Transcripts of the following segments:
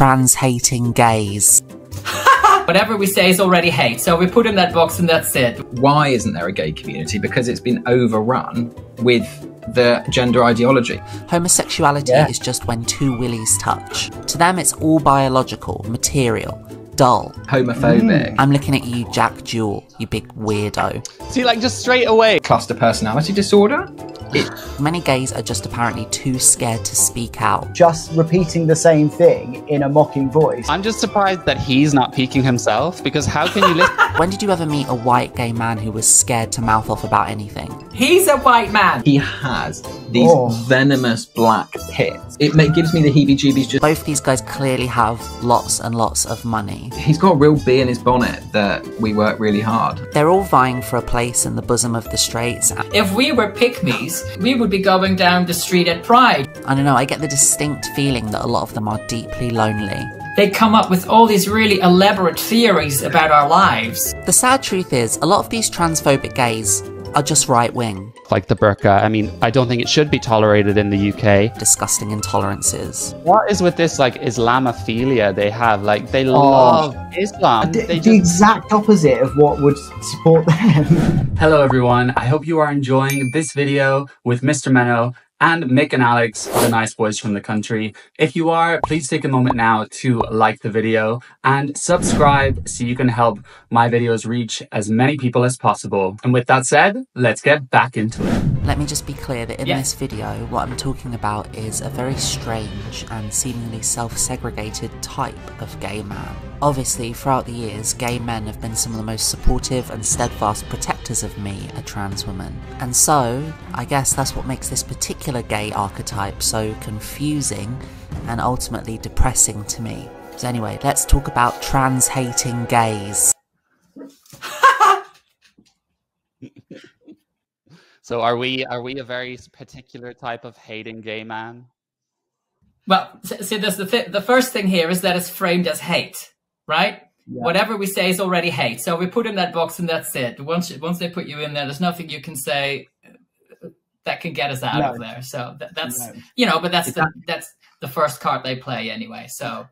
trans-hating gays. Whatever we say is already hate, so we put in that box and that's it. Why isn't there a gay community? Because it's been overrun with the gender ideology. Homosexuality is just when two willies touch. To them, it's all biological, material, dull. Homophobic. I'm looking at you, Jack Jewell, you big weirdo. See, like, just straight away. Cluster personality disorder? Many gays are just apparently too scared to speak out. Just repeating the same thing in a mocking voice. I'm just surprised that he's not peeking himself, because how can you listen? When did you ever meet a white gay man who was scared to mouth off about anything? He's a white man! He has these venomous black pits. It gives me the heebie-jeebies just... Both these guys clearly have lots and lots of money. He's got a real bee in his bonnet that we work really hard. They're all vying for a place in the bosom of the straights. If we were pygmies, we would be going down the street at Pride. I don't know, I get the distinct feeling that a lot of them are deeply lonely. They come up with all these really elaborate theories about our lives. The sad truth is, a lot of these transphobic gays are just right-wing. Like the burqa, I mean, I don't think it should be tolerated in the UK. Disgusting intolerances. What is with this, like, Islamophilia they have? Like, they love Islam. The exact opposite of what would support them. Hello everyone, I hope you are enjoying this video with Mr. Menno and Mick and Alex, the nice boys from the country. If you are, please take a moment now to like the video and subscribe so you can help my videos reach as many people as possible. And with that said, let's get back into it. Let me just be clear that in this video, what I'm talking about is a very strange and seemingly self-segregated type of gay man. Obviously, throughout the years, gay men have been some of the most supportive and steadfast protectors of me, a trans woman. And so, I guess that's what makes this particular gay archetype so confusing and ultimately depressing to me. So anyway, let's talk about trans-hating gays. So are we a very particular type of hating gay man? Well, see, there's the first thing here is that it's framed as hate, right? Yeah. Whatever we say is already hate. So we put in that box and that's it. Once they put you in there, there's nothing you can say that can get us out of there. So that's you know, but that's the first card they play anyway. So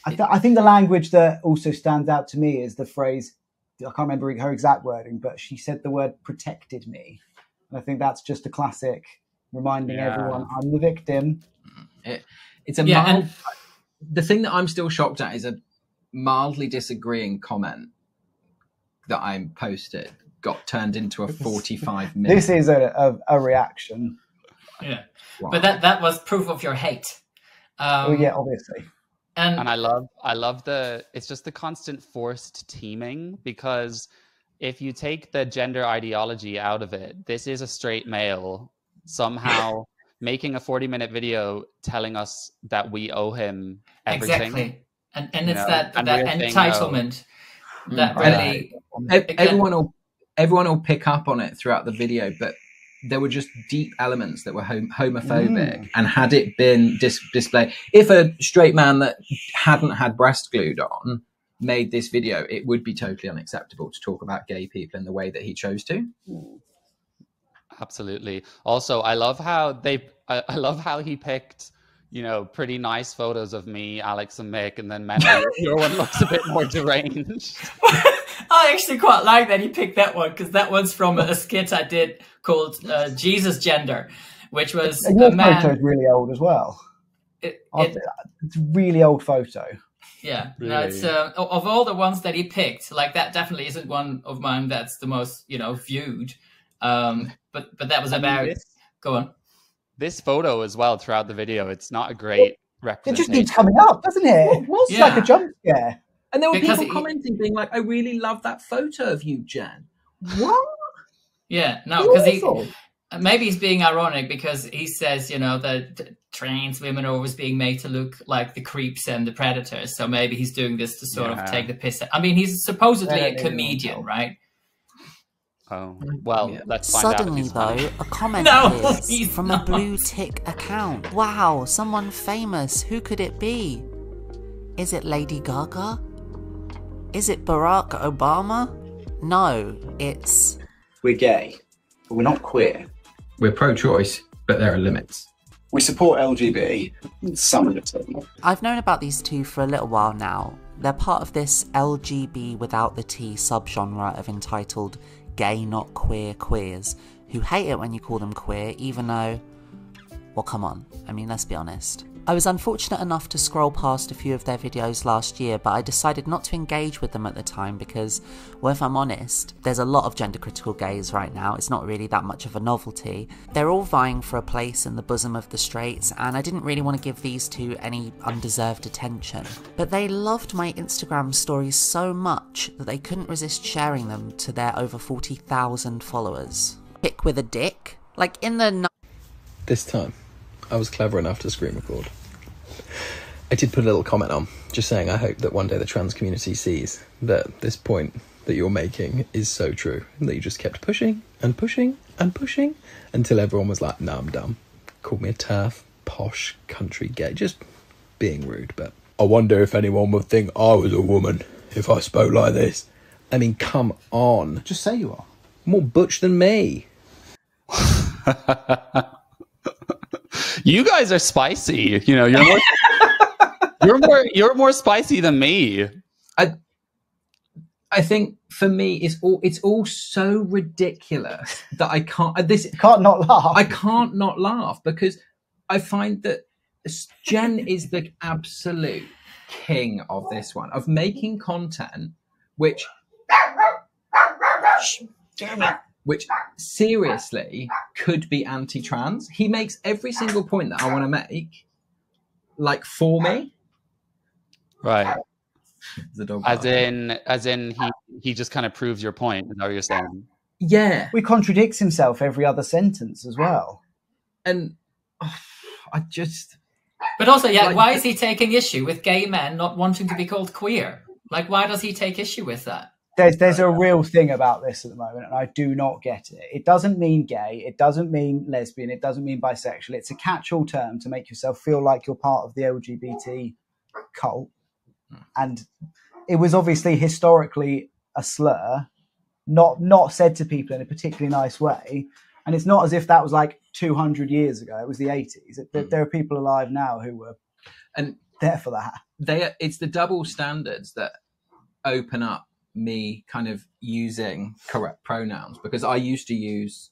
I think the language that also stands out to me is the phrase, I can't remember her exact wording, but she said the word protected me. And I think that's just a classic reminding everyone I'm the victim. It's a mild, the thing that I'm still shocked at is a mildly disagreeing comment that I posted got turned into a 45-minute. This is a reaction. Yeah, wow. But that was proof of your hate. Well, yeah, obviously. And I love it's just the constant forced teaming, because if you take the gender ideology out of it, this is a straight male somehow making a 40-minute video telling us that we owe him everything. Exactly. And it's that entitlement that really... Everyone will pick up on it throughout the video, but there were just deep elements that were homophobic. And had it been displayed... If a straight man that hadn't had breast glued on made this video, it would be totally unacceptable to talk about gay people in the way that he chose to. Absolutely. Also, I love how he picked, you know, pretty nice photos of me, Alex and Mick, and then Menno, your one looks a bit more deranged. I actually quite like that he picked that one, because that one's from a skit I did called Jesus Gender, which was and your photo's really old as well. It's a really old photo. Yeah, really? No, it's of all the ones that he picked, like that definitely isn't one of mine that's the most, you know, viewed. But that was about. Go on. This photo as well throughout the video, it's not a great representation. It just keeps coming up, doesn't it? It was like a jump scare. And there were people commenting, being like, "I really love that photo of you, Jen." What? Yeah, no, because maybe he's being ironic, because he says, you know, that trans women are always being made to look like the creeps and the predators. So maybe he's doing this to sort of take the piss out. I mean, he's supposedly a comedian, right? Oh, well, let's find out. Suddenly, though, a comment appears from a blue tick account. Wow, someone famous. Who could it be? Is it Lady Gaga? Is it Barack Obama? No, it's... We're gay, but we're not queer. We're pro-choice, but there are limits. We support LGBT, some of the time. I've known about these two for a little while now. They're part of this LGB without the T subgenre of entitled Gay Not Queer Queers, who hate it when you call them queer, even though, well, come on, I mean, let's be honest. I was unfortunate enough to scroll past a few of their videos last year, but I decided not to engage with them at the time because, well, if I'm honest, there's a lot of gender critical gays right now. It's not really that much of a novelty. They're all vying for a place in the bosom of the straights, and I didn't really want to give these two any undeserved attention. But they loved my Instagram stories so much that they couldn't resist sharing them to their over 40,000 followers. Pick with a dick? Like in the... This time, I was clever enough to screen record. I did put a little comment on, just saying I hope that one day the trans community sees that this point that you're making is so true, and that you just kept pushing and pushing and pushing until everyone was like, nah, I'm dumb. Called me a turf, posh, country gay, just being rude, but I wonder if anyone would think I was a woman if I spoke like this. I mean, come on. Just say you are. More butch than me. You guys are spicy. You know, you're more spicy than me. I think for me, it's all so ridiculous that I can't. Can't not laugh. I can't not laugh because I find that Jen is the absolute king of this one, of making content which seriously could be anti-trans. He makes every single point that I want to make, like, for me. Right. The dog as in he just kind of proves your point, is that what you're saying? Yeah. He contradicts himself every other sentence as well. And I just... But also, yeah, like, why is he taking issue with gay men not wanting to be called queer? Like, why does he take issue with that? There's a real thing about this at the moment, and I do not get it. It doesn't mean gay. It doesn't mean lesbian. It doesn't mean bisexual. It's a catch-all term to make yourself feel like you're part of the LGBT cult. And it was obviously historically a slur, not said to people in a particularly nice way. And it's not as if that was like 200 years ago. It was the 80s. There are people alive now who were there for that. It's the double standards that open up me kind of using correct pronouns, because I used to use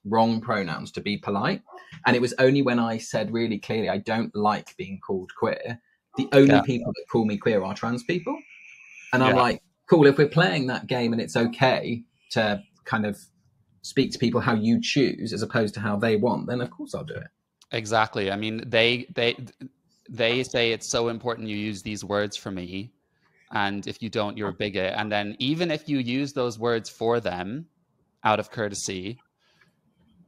wrong pronouns to be polite. And it was only when I said really clearly I don't like being called queer, the only people that call me queer are trans people. And I'm like, cool, if we're playing that game and it's okay to kind of speak to people how you choose as opposed to how they want, then of course I'll do it. Exactly. I mean, they say it's so important you use these words for me, and if you don't, you're a bigot. And then even if you use those words for them out of courtesy,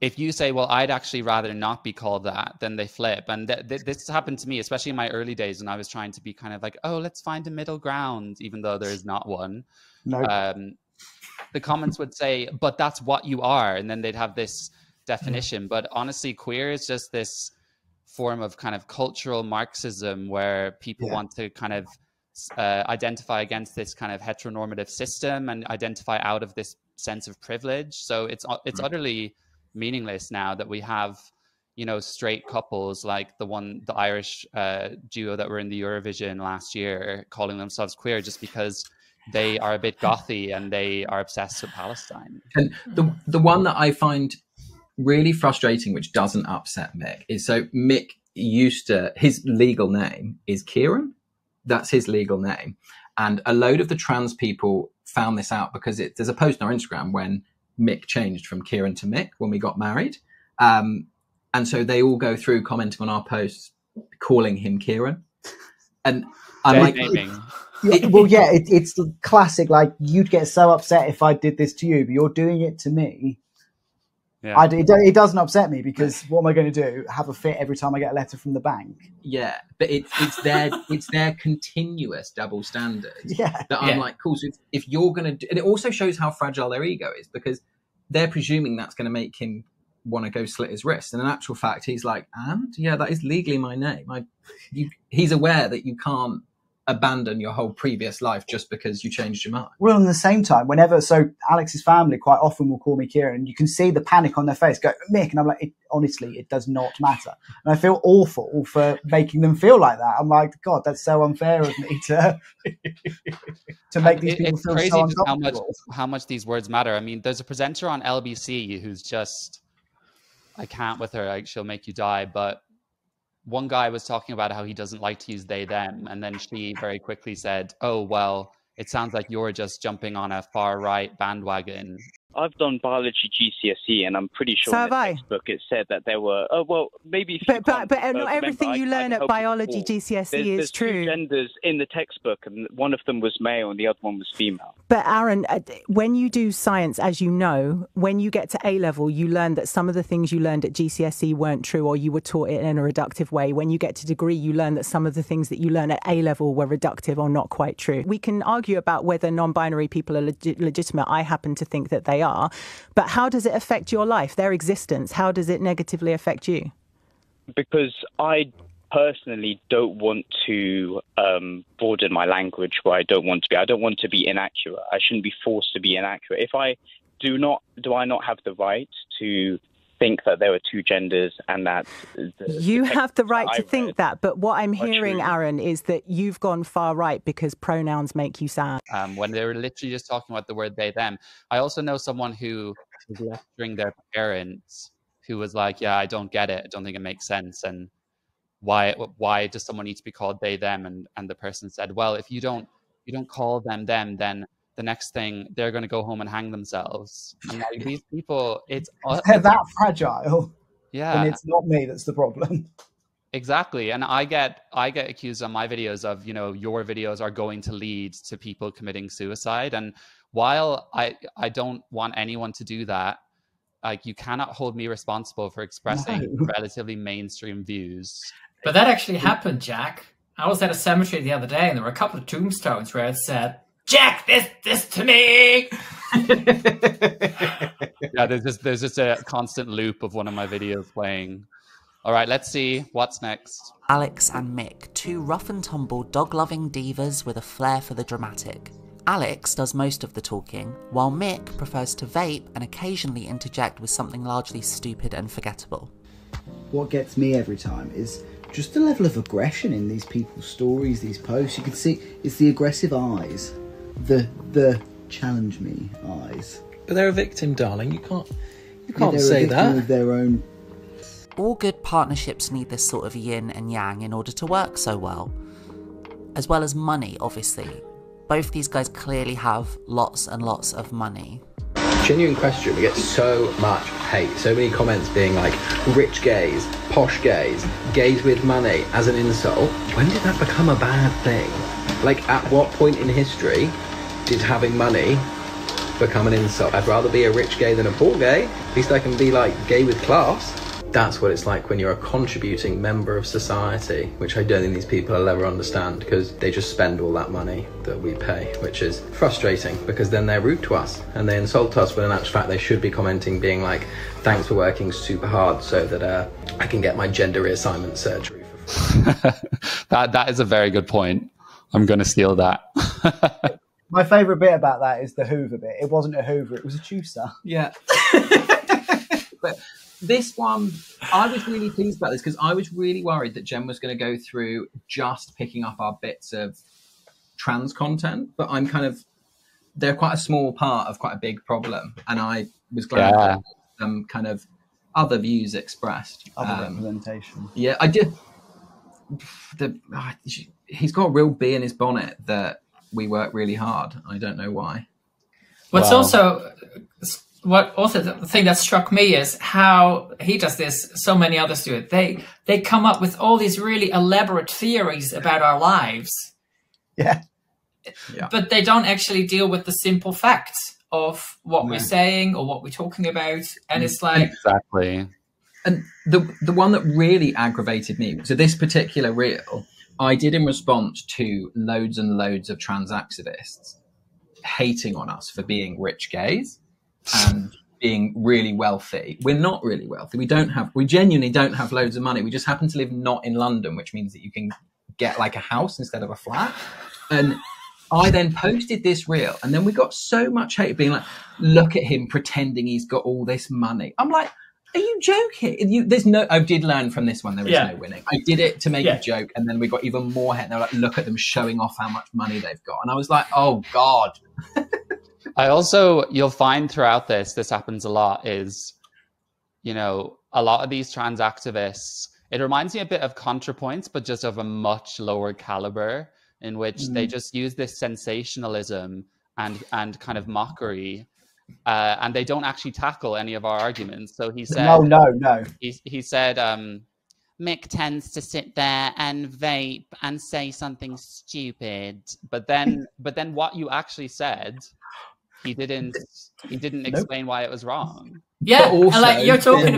if you say, well, I'd actually rather not be called that, then they flip. And this happened to me, especially in my early days when I was trying to be kind of like, oh, let's find a middle ground, even though there is not one. No. The comments would say, but that's what you are. And then they'd have this definition. But honestly, queer is just this form of kind of cultural Marxism where people want to kind of identify against this kind of heteronormative system and identify out of this sense of privilege. So it's utterly meaningless now that we have, you know, straight couples like the Irish duo that were in the Eurovision last year calling themselves queer just because they are a bit gothy and they are obsessed with Palestine. And the one that I find really frustrating, which doesn't upset Mick, is so Mick his legal name is Kieran. That's his legal name. And a load of the trans people found this out because there's a post on our Instagram when Mick changed from Kieran to Mick when we got married. And so they all go through commenting on our posts, calling him Kieran. And I'm like... it's the classic, like, you'd get so upset if I did this to you, but you're doing it to me. Yeah. It doesn't upset me because what am I going to do? Have a fit every time I get a letter from the bank? Yeah, but it's their continuous double standards that I'm like, cool. So if you're going to do, and it also shows how fragile their ego is because they're presuming that's going to make him want to go slit his wrist. And in actual fact, he's like, and that is legally my name. He's aware that you can't abandon your whole previous life just because you changed your mind. Well, at the same time, so Alex's family quite often will call me Kieran, and you can see the panic on their face, go, Mick, and I'm like, honestly, it does not matter. And I feel awful for making them feel like that. I'm like, God, that's so unfair of me to make these people feel crazy so just uncomfortable. how much these words matter. I mean, there's a presenter on LBC who's just, I can't with her, like, she'll make you die, but one guy was talking about how he doesn't like to use they, them. And then she very quickly said, oh, well, it sounds like you're just jumping on a far right bandwagon. I've done biology GCSE, and I'm pretty sure in the textbook it said that there were. Oh well, maybe. But not everything you learn at biology GCSE is true. There's two genders in the textbook, and one of them was male, and the other one was female. But Aaron, when you do science, as you know, when you get to A level, you learn that some of the things you learned at GCSE weren't true, or you were taught it in a reductive way. When you get to degree, you learn that some of the things that you learn at A level were reductive or not quite true. We can argue about whether non-binary people are legitimate. I happen to think that they are. But how does it affect your life, their existence? How does it negatively affect you? Because I personally don't want to broaden my language where I don't want to be. I don't want to be inaccurate. I shouldn't be forced to be inaccurate. If I do I not have the right to think that there are two genders and that you have the right to think that, but what I'm hearing, Aaron, is that you've gone far right because pronouns make you sad. When they were literally just talking about the word they, them. I also know someone who was lecturing their parents who was like, yeah, I don't get it. I don't think it makes sense. And why does someone need to be called they, them? And the person said, well, if you don't call them, then the next thing they're going to go home and hang themselves. And like, these people, they're that fragile. Yeah, and it's not me that's the problem. Exactly. And I get accused on my videos of, your videos are going to lead to people committing suicide. And while I don't want anyone to do that, like, you cannot hold me responsible for expressing relatively mainstream views. But that actually happened, Jack. I was at a cemetery the other day, and there were a couple of tombstones where it said, Jack, this to me. Yeah, there's just a constant loop of one of my videos playing. All right, let's see what's next. Alex and Mick, two rough and tumble dog-loving divas with a flair for the dramatic. Alex does most of the talking, while Mick prefers to vape and occasionally interject with something largely stupid and forgettable. What gets me every time is just the level of aggression in these people's stories, these posts. You can see it's the aggressive eyes, the challenge me eyes. But they're a victim, darling. You can't they're say a victim that. Of their own. All good partnerships need this sort of yin and yang in order to work so well. As well as money, obviously. Both these guys clearly have lots and lots of money. Genuine question, we get so much hate, so many comments being like, rich gays, posh gays, gays with money as an insult. When did that become a bad thing? Like, at what point in history did having money become an insult? I'd rather be a rich gay than a poor gay. At least I can be like gay with class. That's what it's like when you're a contributing member of society, which I don't think these people will ever understand, because they just spend all that money that we pay, which is frustrating, because then they're rude to us and they insult us, when in actual fact they should be commenting, being like, thanks for working super hard so that I can get my gender reassignment surgery for free. That is a very good point. I'm going to steal that. My favourite bit about that is the Hoover bit. It wasn't a Hoover, it was a juicer. Yeah. But this one, I was really pleased about this, because I was really worried that Jen was going to go through just picking up our bits of trans content, but they're quite a small part of quite a big problem, and I was glad that some kind of other views expressed. Other representation. Yeah, I did. He's got a real bee in his bonnet that we work really hard. I don't know why. The thing that struck me is how he does this, so many others do it. They come up with all these really elaborate theories about our lives. Yeah. But they don't actually deal with the simple facts of what we're saying or what we're talking about. And it's like... Exactly. And the one that really aggravated me, so this particular reel, I did in response to loads and loads of trans activists hating on us for being rich gays and being really wealthy. We're not really wealthy. We genuinely don't have loads of money. We just happen to live not in London, which means that you can get like a house instead of a flat. And I then posted this reel, and then we got so much hate being like, look at him pretending he's got all this money. I'm like, are you joking? There's no. I did learn from this one. There is no winning. I did it to make a joke, and then we got even more hate. They're like, look at them showing off how much money they've got, and I was like, oh God. I also, you'll find throughout this happens a lot. Is, you know, a lot of these trans activists. It reminds me a bit of ContraPoints, but just of a much lower caliber, in which they just use this sensationalism and kind of mockery. And they don't actually tackle any of our arguments. So he said, no. He said, Mick tends to sit there and vape and say something stupid. But then what you actually said, he didn't explain why it was wrong. Yeah, also, and like you're talking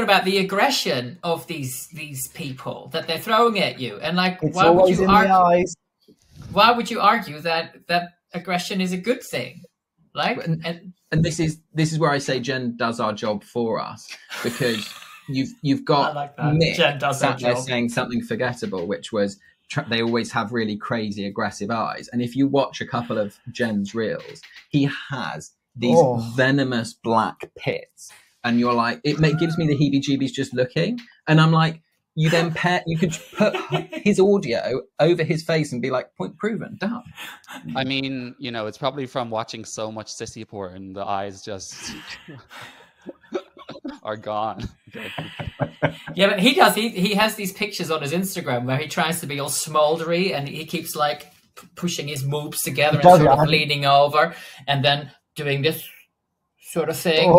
about the aggression of these people that they're throwing at you, and like why would you argue that aggression is a good thing? Like, and this is where I say Jen does our job for us, because you've got like Mick Jen does sat there saying something forgettable, which was they always have really crazy aggressive eyes. And if you watch a couple of Jen's reels, he has these venomous black pits, and you're like, it gives me the heebie-jeebies just looking. And I'm like, you could put his audio over his face and be like, point proven, done. I mean, you know, it's probably from watching so much sissy porn, the eyes just are gone. Yeah, but he does. He has these pictures on his Instagram where he tries to be all smoldery, and he keeps like pushing his moves together and sort of leaning over, and then doing this sort of thing.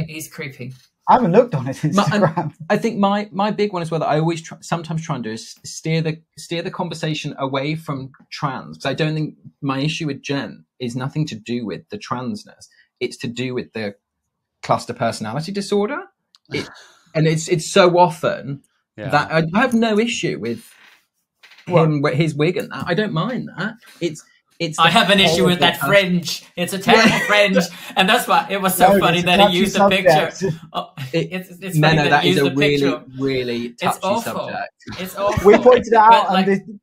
He's creepy. I haven't looked on his Instagram. I think my big one as well that I always sometimes try and do is steer the conversation away from trans, because I don't think my issue with Jen is nothing to do with the transness. It's to do with the cluster personality disorder. And it's so often that I have no issue with him, his wig and that. I don't mind that. I have an issue with that fringe. It's a terrible fringe, and that's why it was so funny that he used a picture. It's funny Menno, that is a really, really touchy subject. It's awful. We pointed it out, like, and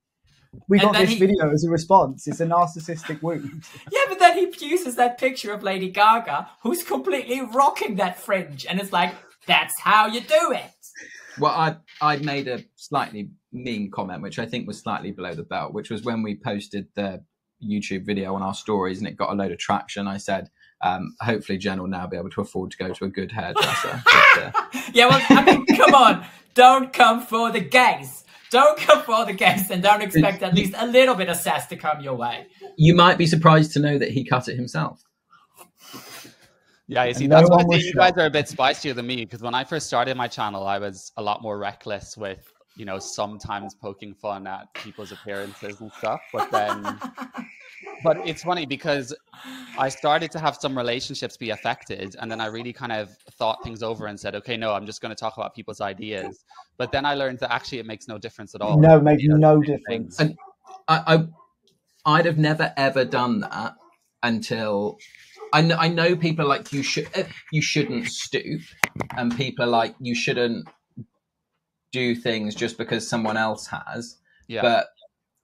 we got this video as a response. It's a narcissistic wound. Yeah, but then he uses that picture of Lady Gaga, who's completely rocking that fringe, and it's like, that's how you do it. Well, I made a slightly mean comment, which I think was slightly below the belt, which was when we posted the YouTube video on our stories and it got a load of traction. I said, hopefully Jen will now be able to afford to go to a good hairdresser. Yeah, well, I mean, come on. Don't come for the gays. Don't come for the gays, and don't expect at least a little bit of sass to come your way. You might be surprised to know that he cut it himself. Yeah, you see, that's why I think you guys are a bit spicier than me, because when I first started my channel, I was a lot more reckless with, you know, sometimes poking fun at people's appearances and stuff. But it's funny because I started to have some relationships be affected, and then I really kind of thought things over and said, okay, no, I'm just going to talk about people's ideas. But then I learned that actually it makes no difference at all. No, it makes no difference. And I'd have never ever done that until I know people are like, you shouldn't stoop, and people are like, you shouldn't do things just because someone else has. Yeah. But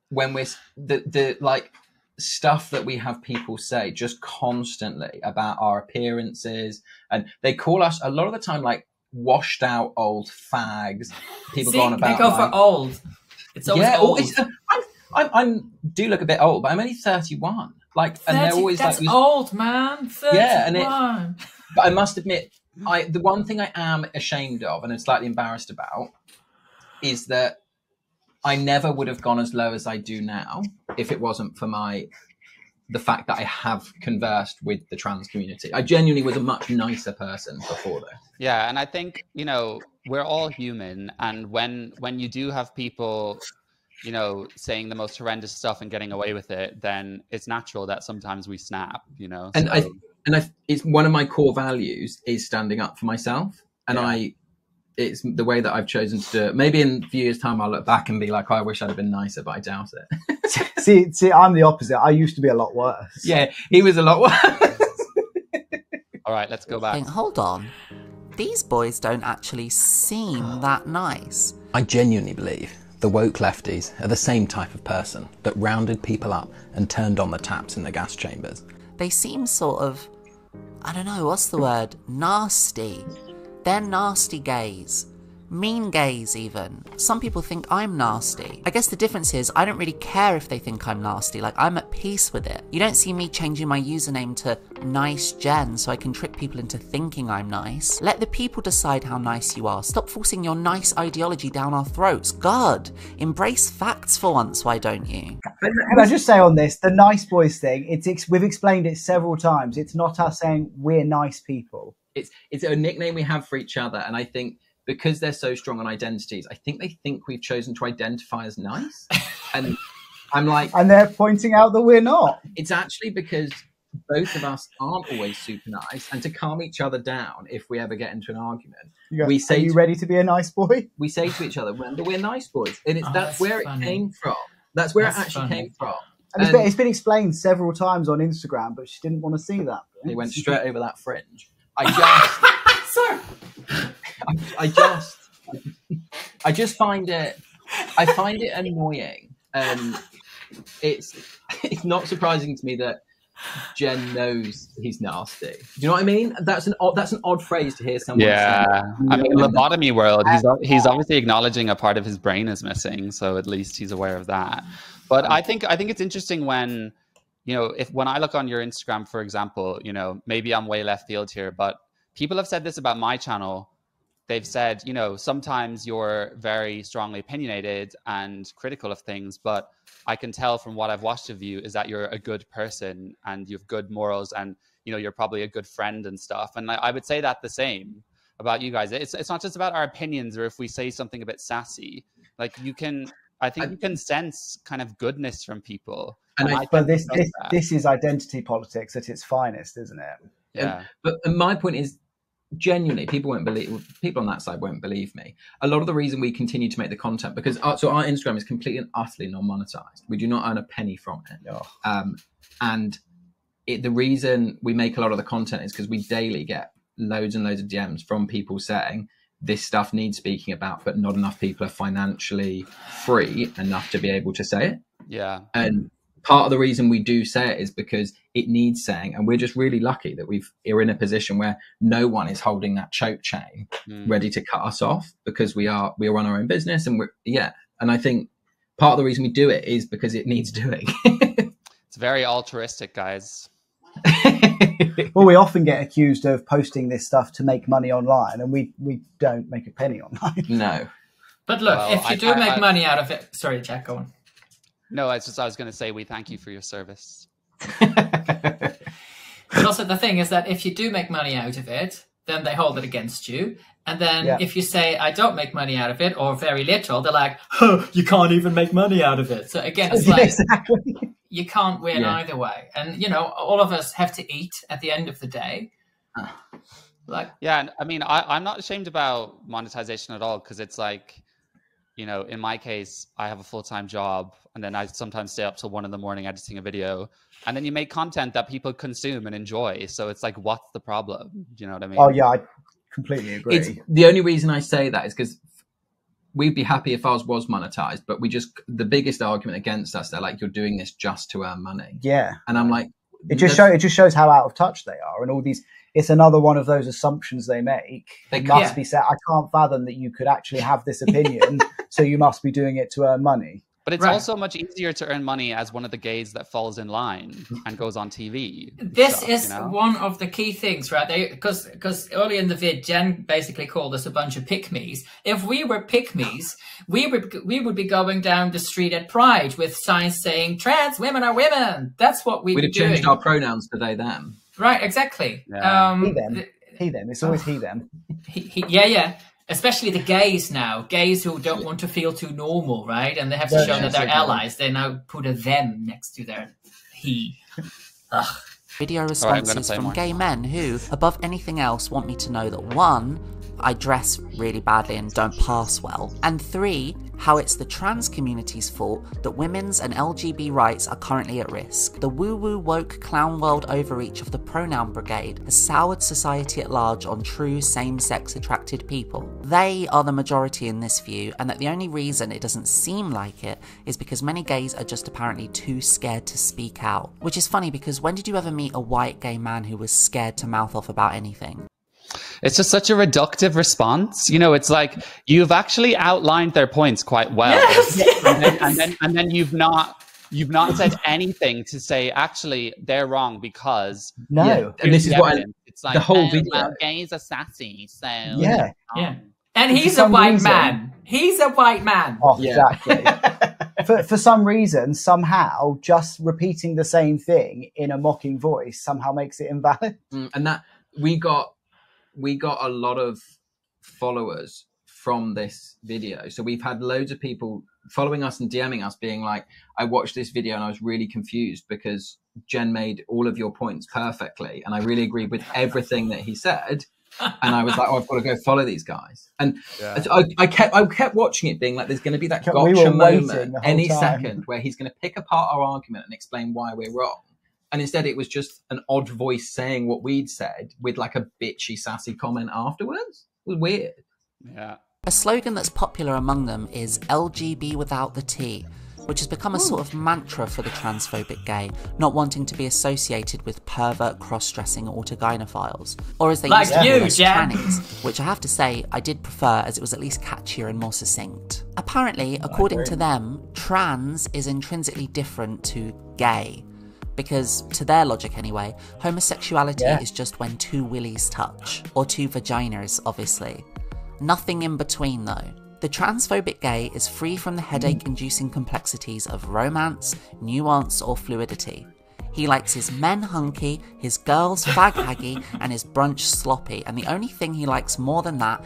when we're the like stuff that we have people say just constantly about our appearances, and they call us a lot of the time like washed out old fags. People go on about, they go for old. It's always old. I do look a bit old, but I'm only 31. Like, 30, and they're always that's like, old, man. 31. Yeah, but I must admit, the one thing I am ashamed of and I'm slightly embarrassed about is that I never would have gone as low as I do now if it wasn't for the fact that I have conversed with the trans community. I genuinely was a much nicer person before this. Yeah, and I think, you know, we're all human, and when you do have people, you know, saying the most horrendous stuff and getting away with it, then it's natural that sometimes we snap, you know. And it's one of my core values is standing up for myself, and it's the way that I've chosen to do it. Maybe in a few years' time, I'll look back and be like, oh, I wish I'd have been nicer, but I doubt it. see, I'm the opposite. I used to be a lot worse. Yeah, he was a lot worse. All right, let's go back. Hold on. These boys don't actually seem that nice. I genuinely believe The woke lefties are the same type of person that rounded people up and turned on the taps in the gas chambers. They seem sort of, I don't know, what's the word? Nasty. They're nasty gays. Mean gays, even. Some people think I'm nasty. I guess the difference is I don't really care if they think I'm nasty. Like, I'm at peace with it. You don't see me changing my username to Nice Jen so I can trick people into thinking I'm nice. Let the people decide how nice you are. Stop forcing your nice ideology down our throats. God, embrace facts for once, why don't you? Can I just say on this, the nice boys thing, we've explained it several times. It's not us saying we're nice people. It's a nickname we have for each other, and I think because they're so strong on identities, I think they think we've chosen to identify as nice. And I'm like... And they're pointing out that we're not. It's actually because both of us aren't always super nice, and to calm each other down if we ever get into an argument, we say, are you ready to be a nice boy? We say to each other, remember, we're nice boys. And that's where funny. It came from. That's where it actually came from. And it's been explained several times on Instagram, but she didn't want to see that. They went straight over that fringe. Sorry. I just find it annoying. It's not surprising to me that Jen knows he's nasty. Do you know what I mean? That's an odd phrase to hear someone say. I mean, Lobotomy World, he's obviously acknowledging a part of his brain is missing, so at least he's aware of that. But I think it's interesting when, you know, when I look on your Instagram, for example, you know, maybe I'm way left field here, but people have said this about my channel. They've said, you know, sometimes you're very strongly opinionated and critical of things, but I can tell from what I've watched of you is that you're a good person and you have good morals, and, you know, you're probably a good friend and stuff. And I would say that the same about you guys. It's not just about our opinions, or if we say something a bit sassy, like I think you can sense kind of goodness from people. But this is identity politics at its finest, isn't it? Yeah. But my point is, genuinely, people on that side won't believe me. A lot of the reason we continue to make the content, because our Instagram is completely and utterly non-monetized. We do not earn a penny from it. Oh. And the reason we make a lot of the content is because we daily get loads and loads of DMs from people saying this stuff needs speaking about, but not enough people are financially free enough to be able to say it. Yeah. And part of the reason we do say it is because it needs saying, and we're just really lucky that we're in a position where no one is holding that choke chain ready to cut us off, because we run our own business, and and I think part of the reason we do it is because it needs doing. It's very altruistic, guys. Well, we often get accused of posting this stuff to make money online, and we don't make a penny online. No. But look, if you do make money out of it, sorry, Jack, go on. No, I was going to say we thank you for your service. But also the thing is that if you do make money out of it, then they hold it against you. And then if you say, I don't make money out of it, or very little, they're like, oh, you can't even make money out of it. So again, it's like, you can't win either way. And, you know, all of us have to eat at the end of the day. I mean, I'm not ashamed about monetization at all, because it's like, you know, in my case, I have a full-time job, and then I sometimes stay up till 1 a.m. editing a video, and then you make content that people consume and enjoy. So it's like, what's the problem? Do you know what I mean? Oh yeah, I completely agree. The only reason I say that is because we'd be happy if ours was monetized, but the biggest argument against us, they're like, you're doing this just to earn money. Yeah. And I'm like, it just shows how out of touch they are, and all these. It's another one of those assumptions they make. They must be said. I can't fathom that you could actually have this opinion, so you must be doing it to earn money. But it's also much easier to earn money as one of the gays that falls in line and goes on TV. This is one of the key things, right? Because earlier in the vid, Jen basically called us a bunch of pick-me's. If we were pick-me's, we would be going down the street at Pride with signs saying, trans women are women. That's what we'd be doing. We'd have changed our pronouns to they, them. Right, exactly. Yeah. He, them. It's always he, them. Yeah. Especially the gays now. Gays who don't want to feel too normal, right? And they have to show that they're allies. They now put a them next to their he. Ugh. Video responses from gay men who, above anything else, want me to know that 1, I dress really badly and don't pass well. And 3, how it's the trans community's fault that women's and LGBT rights are currently at risk. The woo-woo woke clown world overreach of the pronoun brigade has soured society at large on true same-sex attracted people. They are the majority in this view, and that the only reason it doesn't seem like it is because many gays are just apparently too scared to speak out. Which is funny, because when did you ever meet a white gay man who was scared to mouth off about anything? It's just such a reductive response. You know, it's like you've actually outlined their points quite well. Yes. And then you've not said anything to say, actually, they're wrong because... No. Yeah. And this is what it's like, the whole video. Well, gays are sassy, so... Yeah. Yeah. And he's a white reason, man. He's a white man. Oh, exactly. For some reason, somehow, just repeating the same thing in a mocking voice somehow makes it invalid. And that we got a lot of followers from this video. So we've had loads of people following us and DMing us being like, I watched this video and I was really confused because Jen made all of your points perfectly. And I really agreed with everything that he said. And I was like, oh, I've got to go follow these guys. And I kept watching it being like, there's going to be that gotcha moment any second where he's going to pick apart our argument and explain why we're wrong. And instead it was just an odd voice saying what we'd said with like a bitchy, sassy comment afterwards. It was weird. Yeah. A slogan that's popular among them is LGB without the T, which has become a sort of mantra for the transphobic gay, not wanting to be associated with pervert cross-dressing autogynophiles, or as they used to call us, trannies, which I have to say I did prefer as it was at least catchier and more succinct. Apparently, according to them, trans is intrinsically different to gay, because, to their logic anyway, homosexuality is just when two willies touch. Or two vaginas, obviously. Nothing in between, though. The transphobic gay is free from the headache-inducing complexities of romance, nuance, or fluidity. He likes his men hunky, his girls fag-haggy, and his brunch sloppy, and the only thing he likes more than that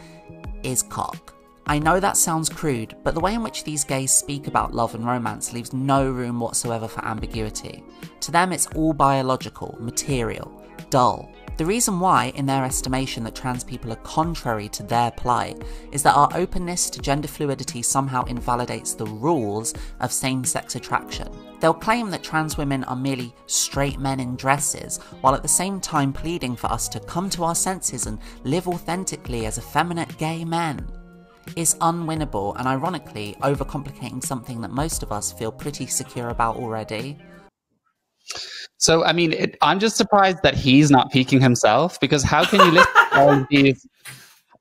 is cock. I know that sounds crude, but the way in which these gays speak about love and romance leaves no room whatsoever for ambiguity. To them, it's all biological, material, dull. The reason why, in their estimation, that trans people are contrary to their plight is that our openness to gender fluidity somehow invalidates the rules of same-sex attraction. They'll claim that trans women are merely straight men in dresses, while at the same time pleading for us to come to our senses and live authentically as effeminate gay men. Is unwinnable and ironically overcomplicating something that most of us feel pretty secure about already. So, I mean, I'm just surprised that he's not peaking himself, because how can you listen to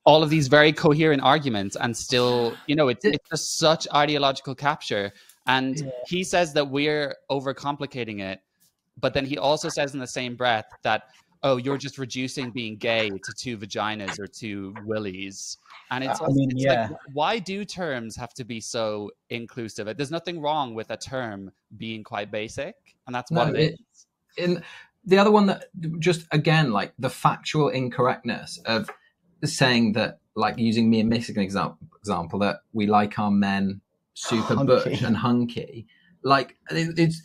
all of these very coherent arguments and still, you know, it's just such ideological capture. And he says that we're overcomplicating it, but then he also says in the same breath that, oh, you're just reducing being gay to two vaginas or two willies. And it's like, why do terms have to be so inclusive? There's nothing wrong with a term being quite basic, and that's what it is. In the other one that just, again, like the factual incorrectness of saying that, like using me and Mick as an example, that we like our men super butch and hunky. Like it's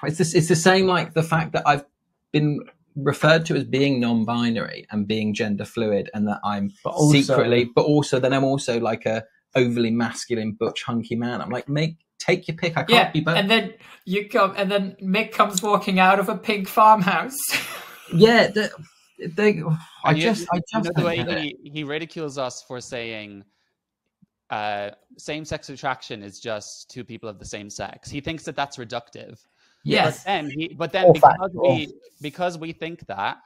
the same, like the fact that I've been referred to as being non-binary and being gender fluid, and that I'm secretly, but also then I'm also like a overly masculine butch hunky man. I'm like, take your pick. I can't be both. And then you come, and then Mick comes walking out of a pink farmhouse. Yeah, I just the way he ridicules us for saying same-sex attraction is just two people of the same sex. He thinks that that's reductive. Yes. But then because we think that,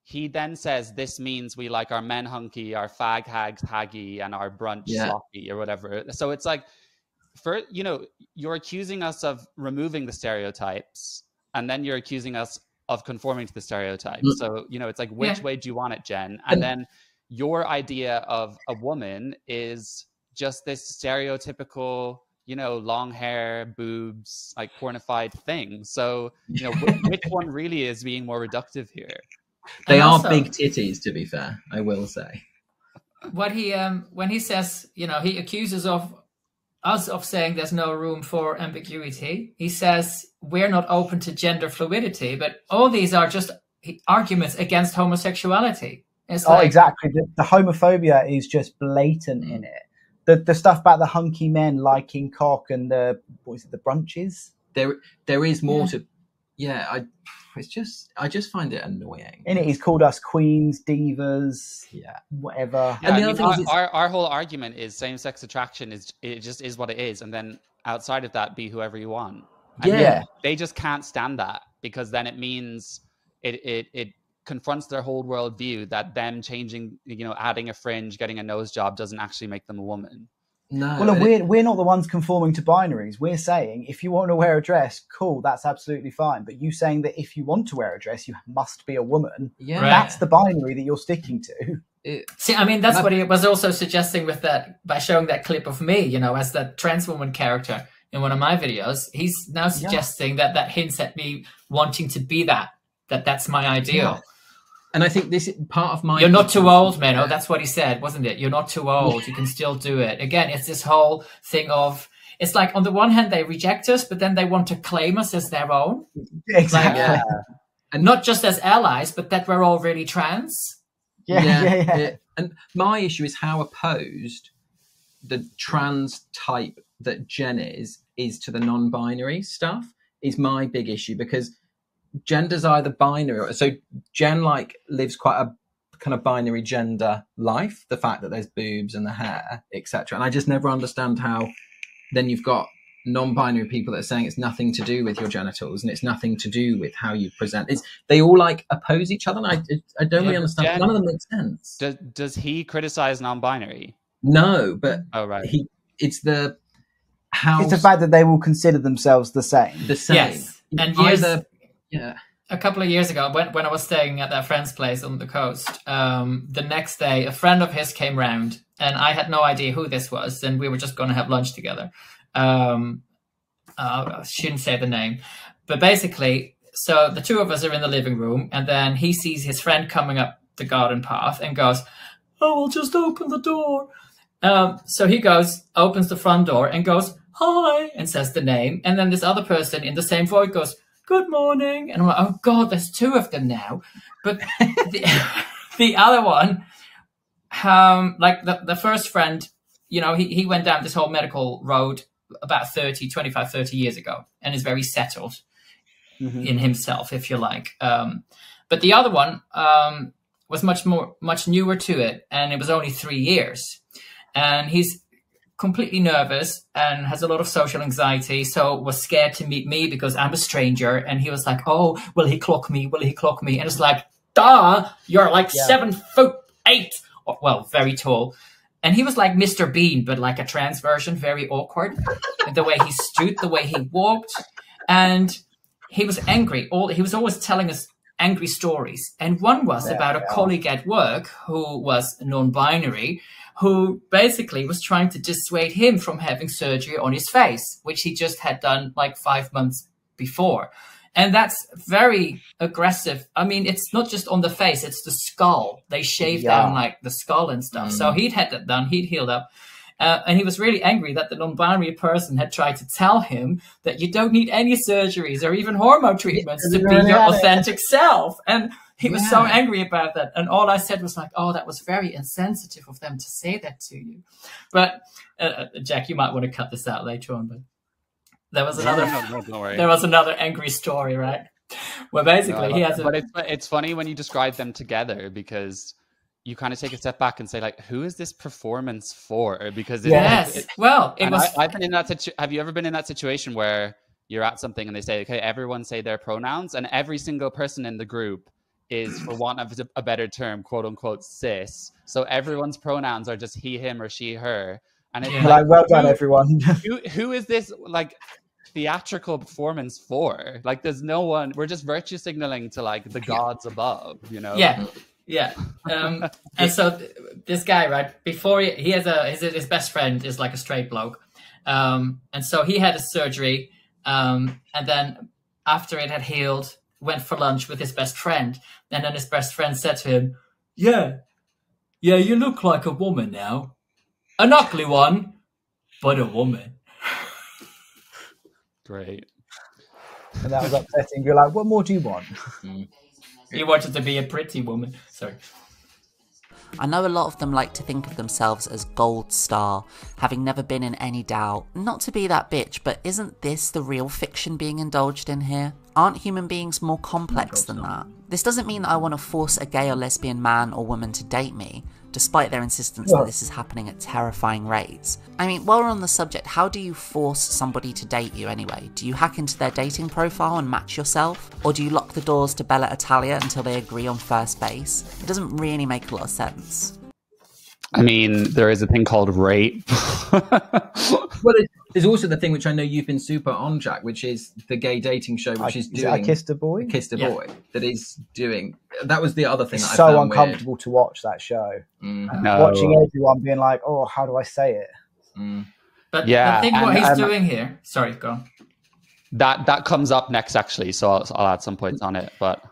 he then says this means we like our men hunky, our fag hags haggy, and our brunch sloppy or whatever. So it's like, you're accusing us of removing the stereotypes, and then you're accusing us of conforming to the stereotypes. So, it's like, which way do you want it, Jen? And then your idea of a woman is just this stereotypical, long hair, boobs, like pornified thing. So, which one really is being more reductive here? They are big titties, to be fair, I will say. What he, when he says, he accuses us of saying there's no room for ambiguity. He says we're not open to gender fluidity, but all these are just arguments against homosexuality. It's like, exactly. The homophobia is just blatant in it. The stuff about the hunky men liking cock and the brunches. There is more to. Yeah, I just find it annoying. And he's called us queens, divas, whatever. Yeah, and the other thing is, our whole argument is same-sex attraction it just is what it is, and then outside of that, be whoever you want. And they just can't stand that, because then it means it confronts their whole worldview that them changing, adding a fringe, getting a nose job doesn't actually make them a woman. No. Well, we're not the ones conforming to binaries. We're saying if you want to wear a dress, cool, that's absolutely fine. But you saying that if you want to wear a dress, you must be a woman. Yeah, that's the binary that you're sticking to. See, I mean, that's what he was also suggesting with that, by showing that clip of me, as the trans woman character in one of my videos. He's now suggesting that hints at me wanting to be that's my ideal. Yeah. And I think this is part of my... You're not too old, Menno. That's what he said, wasn't it? You're not too old. You can still do it. Again, it's this whole thing of... It's like, on the one hand, they reject us, but then they want to claim us as their own. Exactly. Like, and not just as allies, but that we're all really trans. Yeah. And my issue is how opposed the trans type that Jen is to the non-binary stuff is my big issue, because... gender's either binary, so Jen lives quite a kind of binary gender life, the fact that there's boobs and the hair, etc. And I just never understand how then you've got non-binary people that are saying it's nothing to do with your genitals and it's nothing to do with how you present. They all oppose each other, and I don't really understand. Jen, none of them make sense. Does he criticize non-binary? No, but it's the fact that they will consider themselves the same. Yes. And a couple of years ago, when I was staying at that friend's place on the coast, the next day, a friend of his came round, and I had no idea who this was, and we were just going to have lunch together. I shouldn't say the name, but basically, so the two of us are in the living room, and then he sees his friend coming up the garden path and goes, "Oh, I'll just open the door." So he opens the front door and goes, "Hi," and says the name, and then this other person in the same voice goes, "Good morning." And I'm like, oh God, there's two of them now. But the other one, the first friend, he went down this whole medical road about 25, 30 years ago and is very settled in himself, if you like. But the other one was much newer to it, and it was only 3 years. And he's completely nervous and has a lot of social anxiety, so was scared to meet me because I'm a stranger. And he was like, "Oh, will he clock me? Will he clock me?" And it's like, duh, you're 7'8", well, very tall. And he was like Mr. Bean, but like a trans version, very awkward. The way he stood, the way he walked. And he was angry. He was always telling us angry stories. And one was about a colleague at work who was non-binary, who basically was trying to dissuade him from having surgery on his face, which he just had done 5 months before. And that's very aggressive. I mean, it's not just on the face, it's the skull. They shaved down the skull and stuff. So he'd had that done, he'd healed up. And he was really angry that the non-binary person had tried to tell him that you don't need any surgeries or even hormone treatments to be your authentic self. And he was so angry about that. And all I said was "Oh, that was very insensitive of them to say that to you." But Jack, you might want to cut this out later on. But there was another, there was another angry story, right? Where basically he has But it's funny when you describe them together, because you kind of take a step back and say, who is this performance for? Because I've been in that have you ever been in that situation where you're at something and they say, "Okay, everyone say their pronouns," and every single person in the group is, for want of a better term, quote unquote, cis. So everyone's pronouns are just he, him, or she, her. And it's well done, everyone. who is this theatrical performance for? There's no one. We're just virtue signaling to the gods above, Yeah. And so this guy, right, before he has his best friend is a straight bloke. And so he had a surgery. And then after it had healed, went for lunch with his best friend. And then his best friend said to him, yeah, you look like a woman now. An ugly one, but a woman. Great. And that was upsetting. You're like, what more do you want? He wanted to be a pretty woman. Sorry. I know a lot of them like to think of themselves as gold star, having never been in any doubt. Not to be that bitch, but isn't this the real fiction being indulged in here? Aren't human beings more complex than that? This doesn't mean that I want to force a gay or lesbian man or woman to date me, despite their insistence that this is happening at terrifying rates. I mean, while we're on the subject, how do you force somebody to date you anyway? Do you hack into their dating profile and match yourself? Or do you lock the doors to Bella Italia until they agree on first base? It doesn't really make a lot of sense. I mean, there is a thing called rape. Well, there's also the thing which I know you've been super on, Jack, which is the gay dating show, which is doing I Kissed a Boy. Kissed a Boy. That is doing. That was the other thing. It's that I so found uncomfortable weird. to watch that show. No. Watching everyone being like, "Oh, how do I say it?" But Yeah, I think what and, he's doing here. Sorry, go on. That comes up next, actually. So I'll add some points on it. But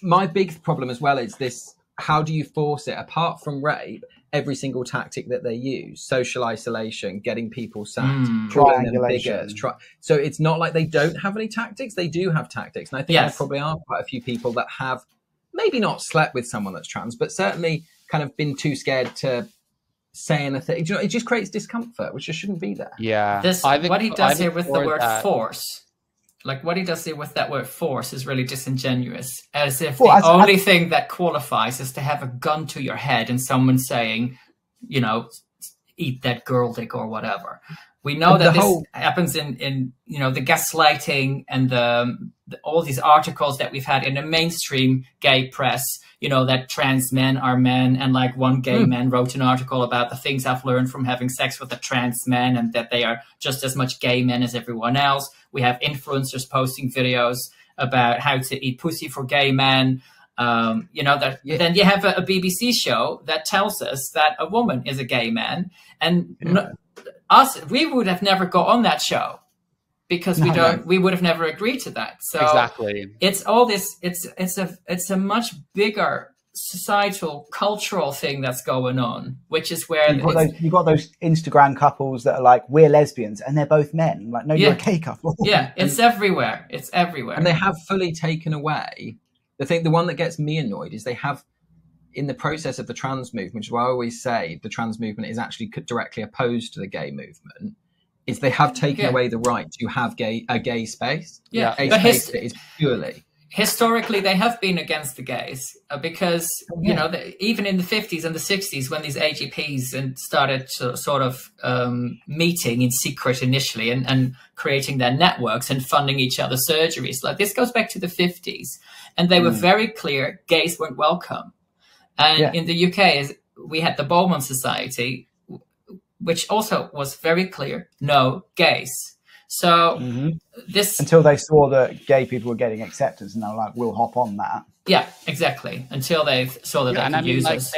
my big problem as well is this: how do you force it? Apart from rape, every single tactic that they use, social isolation, getting people sacked, calling them bigots. So it's not like they don't have any tactics. They do have tactics. And I think there probably are quite a few people that have maybe not slept with someone that's trans, but certainly kind of been too scared to say anything. You know, it just creates discomfort, which just shouldn't be there. Yeah. What he does here with the word force, like what he does here with that word force is really disingenuous. As if the only thing that qualifies is to have a gun to your head and someone saying, you know, eat that girl dick or whatever. We know that this happens in you know, the gaslighting and all these articles that we've had in the mainstream gay press, you know, that trans men are men, and like one gay man wrote an article about the things I've learned from having sex with a trans man and that they are just as much gay men as everyone else. We have influencers posting videos about how to eat pussy for gay men. You know, then you have a BBC show that tells us that a woman is a gay man, and we would have never got on that show because we would have never agreed to that. So exactly, it's all this. It's a much bigger societal, cultural thing that's going on, which is where you've got those Instagram couples that are like, we're lesbians, and they're both men. Like, no, you're a gay couple. Yeah, it's everywhere. It's everywhere, and they have fully taken away. The one that gets me annoyed is they have, in the process of the trans movement, which is why I always say the trans movement is actually directly opposed to the gay movement, is they have taken away the right to have a gay space. Yeah, a space that is purely. Historically, they have been against the gays because, you know, even in the 50s and the 60s, when these AGPs started to sort of meeting in secret initially and creating their networks and funding each other's surgeries, like this goes back to the 50s. And they were very clear, gays weren't welcome. And in the UK, we had the Bowman Society, which also was very clear, no gays. So this... Until they saw that gay people were getting acceptance, and they were like, we'll hop on that. Yeah, exactly. Until they saw that they could use us.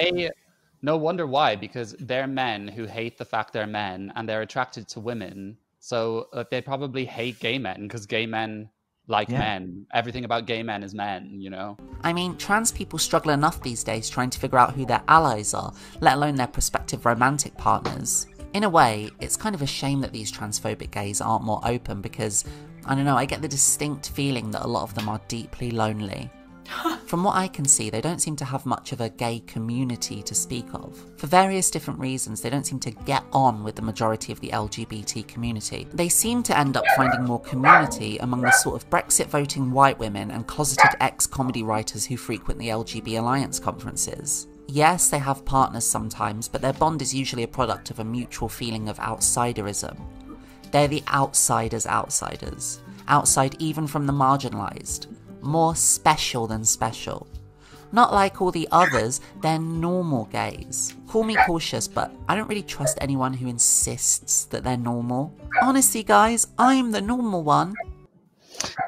No wonder why, because they're men who hate the fact they're men, and they're attracted to women. So they probably hate gay men, because gay men like men. Everything about gay men is men, you know? I mean, trans people struggle enough these days trying to figure out who their allies are, let alone their prospective romantic partners. In a way, it's kind of a shame that these transphobic gays aren't more open because, I don't know, I get the distinct feeling that a lot of them are deeply lonely. From what I can see, they don't seem to have much of a gay community to speak of. For various different reasons, they don't seem to get on with the majority of the LGBT community. They seem to end up finding more community among the sort of Brexit voting white women and closeted ex-comedy writers who frequent the LGBT Alliance conferences. Yes, they have partners sometimes, but their bond is usually a product of a mutual feeling of outsiderism. They're the outsiders' outsiders. Outside even from the marginalised. More special than special. Not like all the others, they're normal gays. Call me cautious, but I don't really trust anyone who insists that they're normal. Honestly, guys, I'm the normal one.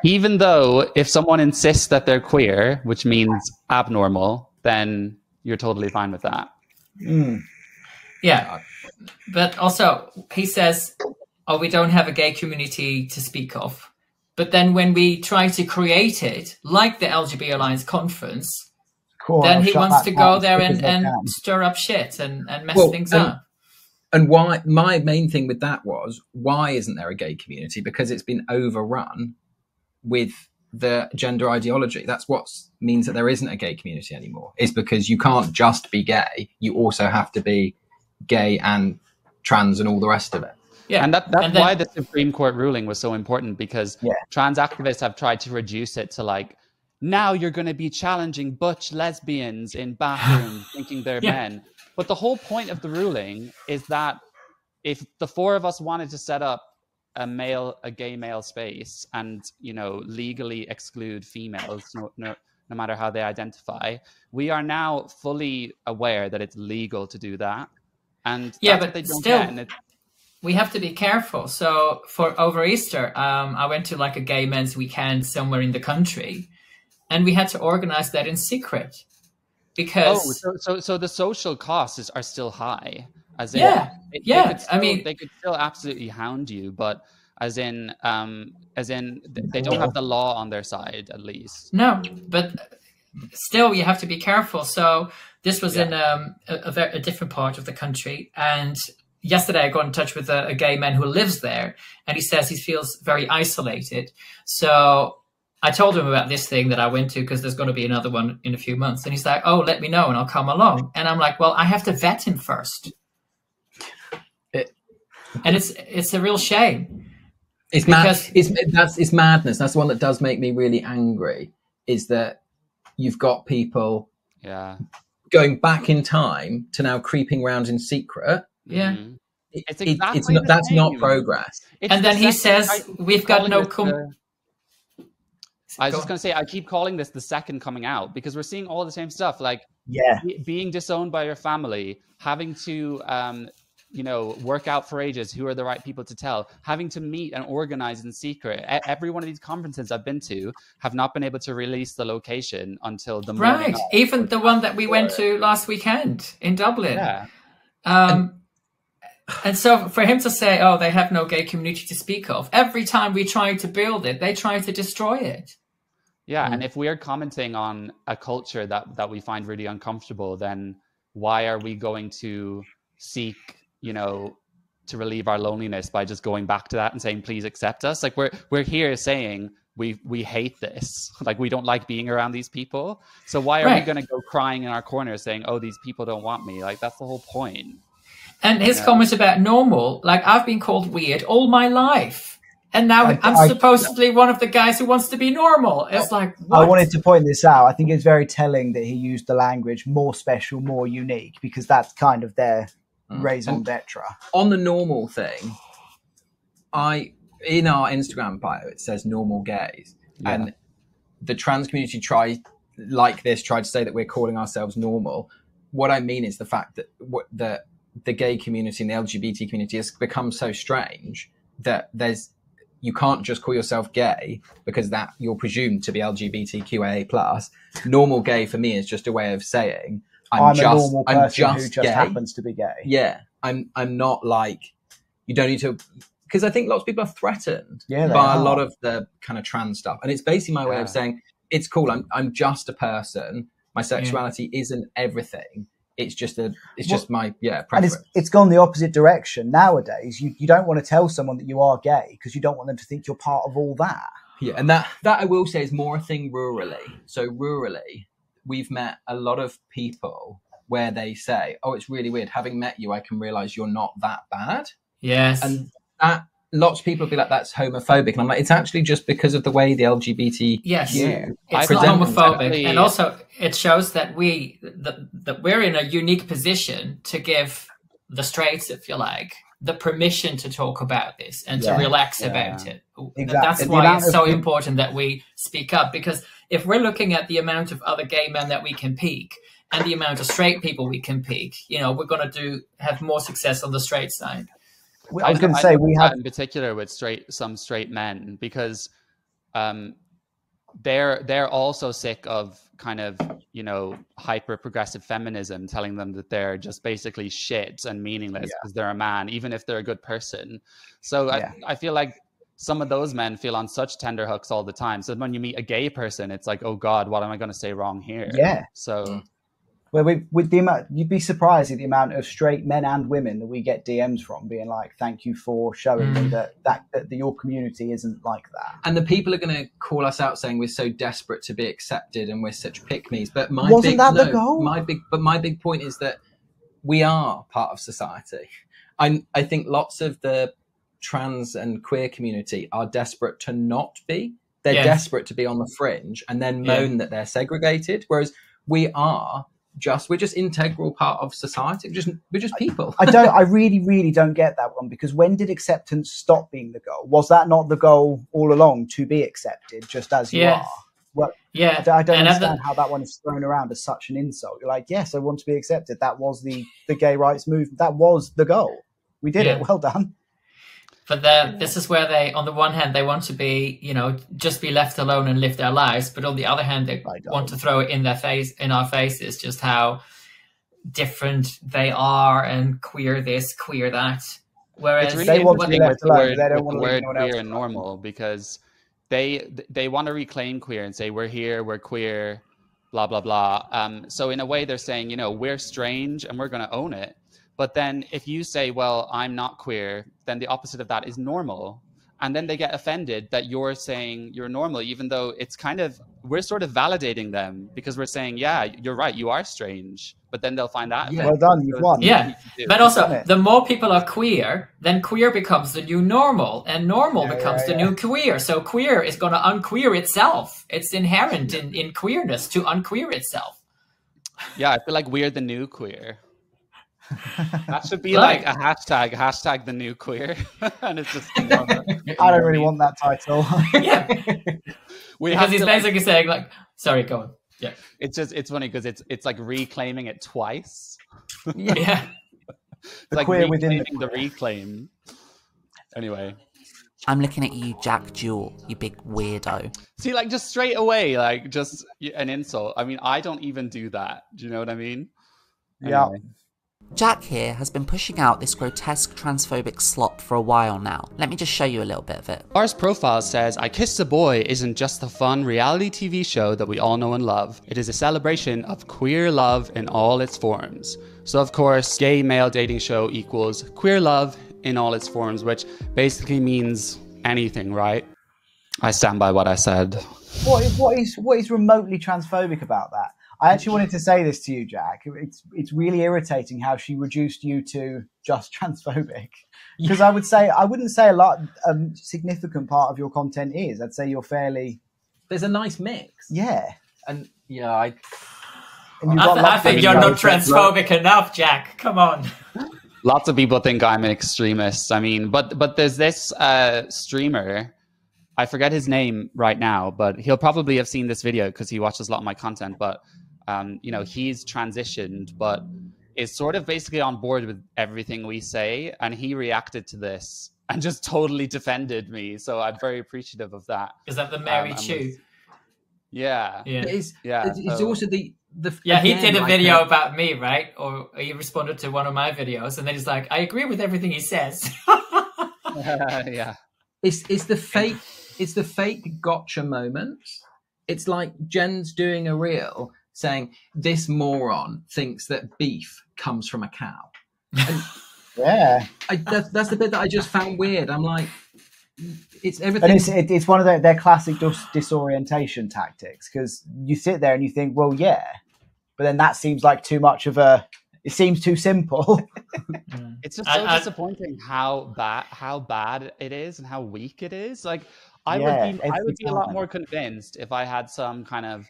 Even though if someone insists that they're queer, which means abnormal, then you're totally fine with that. Yeah, but also he says, oh, we don't have a gay community to speak of. But then when we try to create it, like the LGBT Alliance conference, then he wants to go there and stir up shit and mess things up. And why? My main thing with that was, why isn't there a gay community? Because it's been overrun with the gender ideology. That's what means that there isn't a gay community anymore, is because you can't just be gay. You also have to be gay and trans and all the rest of it. Yeah, and that's why the Supreme Court ruling was so important, because trans activists have tried to reduce it to like, now you're going to be challenging butch lesbians in bathrooms thinking they're men. But the whole point of the ruling is that if the four of us wanted to set up a gay male space and, you know, legally exclude females, no matter how they identify, we are now fully aware that it's legal to do that. And that's what they don't get. We have to be careful. So for over Easter, I went to like a gay men's weekend somewhere in the country, and we had to organize that in secret because so the social costs are still high. As in, they could still absolutely hound you, but as in they don't have the law on their side, at least. No, but still, you have to be careful. So this was in a different part of the country, and yesterday I got in touch with a gay man who lives there, and he says he feels very isolated. So I told him about this thing that I went to, because there's going to be another one in a few months, and he's like, "Oh, let me know, and I'll come along." And I'm like, "Well, I have to vet him first." And it's a real shame. It's it's madness. That's the one that does make me really angry, is that you've got people going back in time to now creeping around in secret. Yeah. That's not progress. And then he says, we've got no... I was just going to say, I keep calling this the second coming out, because we're seeing all the same stuff, like being disowned by your family, having to... work out for ages who are the right people to tell, having to meet and organize in secret. Every one of these conferences I've been to have not been able to release the location until the morning. Right. Even the one that we went to last weekend in Dublin. Yeah. And so for him to say, oh, they have no gay community to speak of, every time we try to build it, they try to destroy it. Yeah. And if we're commenting on a culture that we find really uncomfortable, then why are we going to seek, to relieve our loneliness by just going back to that and saying, please accept us? Like we're here saying we hate this. Like, we don't like being around these people. So why are we going to go crying in our corner saying, oh, these people don't want me? Like, that's the whole point. And his comments about normal, like, I've been called weird all my life. And now I'm supposedly one of the guys who wants to be normal. It's like, what? I wanted to point this out. I think it's very telling that he used the language more special, more unique, because that's kind of their raison d'etre. On the normal thing, in our Instagram bio, it says normal gays. Yeah. And the trans community tried to say that we're calling ourselves normal. What I mean is the fact that the gay community and the LGBT community has become so strange that you can't just call yourself gay because that you're presumed to be LGBTQIA+. Normal gay for me is just a way of saying I'm just a normal person who just happens to be gay. Yeah, I'm not like, you don't need to, because I think lots of people are threatened by a lot of the kind of trans stuff, and it's basically my way of saying it's cool. I'm just a person. My sexuality isn't everything. It's just my preference. And it's gone the opposite direction nowadays. You don't want to tell someone that you are gay because you don't want them to think you're part of all that. Yeah, and that I will say is more a thing rurally. So rurally, we've met a lot of people where they say, oh, it's really weird. Having met you, I can realize you're not that bad. Yes. And that lots of people be like, that's homophobic. And I'm like, it's actually just because of the way the LGBT. Yes. It's not homophobic. And also it shows that that we're in a unique position to give the straights, if you like, the permission to talk about this and to relax about it. Exactly. That's why it's so important that we speak up, because if we're looking at the amount of other gay men that we can pick and the amount of straight people we can pick, we're going to have more success on the straight side. I was going to say we have in particular with some straight men, because they're also sick of kind of hyper progressive feminism telling them that they're just basically shit and meaningless because they're a man, even if they're a good person. So I feel like some of those men feel on such tender hooks all the time. So when you meet a gay person, it's like, oh God, what am I going to say wrong here? Yeah. So Well, with the amount, you'd be surprised at the amount of straight men and women that we get DMs from, being like, "Thank you for showing me that your community isn't like that." And the people are going to call us out saying we're so desperate to be accepted and we're such pick-me's. But my big point is that we are part of society. I think lots of the trans and queer community are desperate to not be. They're desperate to be on the fringe and then moan that they're segregated, whereas we're just integral part of society. We're just people. I really don't get that one, because when did acceptance stop being the goal? Was that not the goal all along, to be accepted just as you are? Well, I don't understand how that one is thrown around as such an insult. You're like, yes, I want to be accepted. That was the gay rights movement. That was the goal. We did it. Well done. But this is where they, on the one hand, they want to be, just be left alone and live their lives. But on the other hand, they want to throw it in our faces, just how different they are and queer this, queer that. Whereas it's really they want to be left alone. They don't want to leave anyone else queer and normal, because they want to reclaim queer and say, we're here, we're queer, blah, blah, blah. So in a way, they're saying, we're strange and we're going to own it. But then if you say, well, I'm not queer, then the opposite of that is normal. And then they get offended that you're saying you're normal, even though it's we're sort of validating them, because we're saying, yeah, you're right, you are strange. But then they'll find that. Well done, you've won. Yeah, but also the more people are queer, then queer becomes the new normal, and normal becomes the new queer. So queer is going to unqueer itself. It's inherent in queerness to unqueer itself. Yeah, I feel like we're the new queer. That should be like a hashtag the new queer. And it's just I don't really want that title. Because he's basically saying, like, sorry, go on. Yeah, it's funny because it's like reclaiming it twice. Yeah. It's like queer within the reclaim. Anyway, I'm looking at you, Jack.Jewell, you big weirdo. See, like, just straight away, like, just an insult. I mean, I don't even do that. Do you know what I mean? Yeah. Anyway. Jack here has been pushing out this grotesque transphobic slop for a while now. Let me just show you a little bit of it. Lars' profile says, I Kissed a Boy isn't just the fun reality TV show that we all know and love. It is a celebration of queer love in all its forms. So of course, gay male dating show equals queer love in all its forms, which basically means anything, right? I stand by what I said. What is remotely transphobic about that? I actually wanted to say this to you, Jack. It's really irritating how she reduced you to just transphobic. Because I wouldn't say a significant part of your content is. I'd say you're fairly. There's a nice mix. Yeah, and I think you're not transphobic enough, Jack. Come on. Lots of people think I'm an extremist. I mean, but there's this streamer. I forget his name right now, but he'll probably have seen this video because he watches a lot of my content. But he's transitioned, but is sort of basically on board with everything we say, and he reacted to this and just totally defended me. So I'm very appreciative of that. Is that the Mary Chew? Yeah. It's also the he did a video about me, right? Or he responded to one of my videos, and then he's like, I agree with everything he says. Yeah. It's the fake gotcha moment. It's like Jen's doing a reel saying this moron thinks that beef comes from a cow. And that's the bit that I just found weird. I'm like, it's everything. And it's one of their classic disorientation tactics, because you sit there and you think, well, yeah, but then that seems like too much of a. It seems too simple. It's just so disappointing how bad it is and how weak it is. Like I would be a lot more convinced if I had some kind of